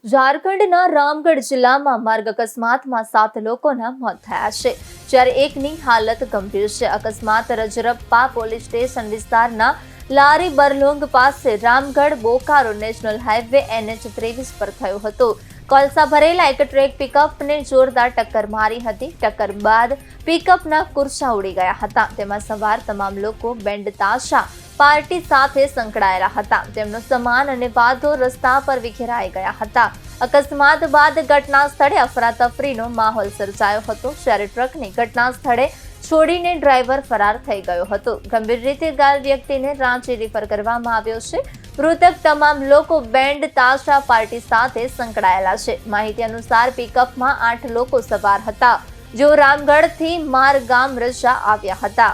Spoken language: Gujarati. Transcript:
ઝારખંડના રામગઢ જિલ્લામાં માર્ગ અકસ્માતમાં 7 લોકોના મોત થયા છે, જ્યારે એકની હાલત ગંભીર છે. અકસ્માત રજરપ્પા પોલીસ સ્ટેશન વિસ્તારના લારી બરલોંગ પાસે Ramgarh Bokaro national highway NH-23 પર થયો હતો. કોલસા ભરેલા એક ટ્રેક પિકઅપને જોરદાર ટક્કર મારી હતી. ટક્કર બાદ પિકઅપના કુરસા ઉડી ગયા હતા. તેમાં સવાર તમામ લોકો બેન્ડ તાશા પાર્ટી સાથે સંકળાયેલા હતા. તેમનો સામાન અને વાહનો રસ્તા પર વિખેરાઈ ગયા હતા. અકસ્માત બાદ ઘટના સ્થળે અફરાતફરીનો માહોલ સર્જાયો હતો, જ્યારે ટ્રકને ઘટના સ્થળે છોડીને ડ્રાઈવર ફરાર થઈ ગયો હતો. ગંભીર રીતે ઘાયલ વ્યક્તિને રાંચી રિફર કરવામાં આવ્યો છે. મૃતક તમામ લોકો બેન્ડ તાશા પાર્ટી સાથે સંકળાયેલા છે. માહિતી અનુસાર પિકઅપમાં 8 લોકો સવાર હતા, જેઓ રામગઢથી મારગામ રજા આવ્યા હતા.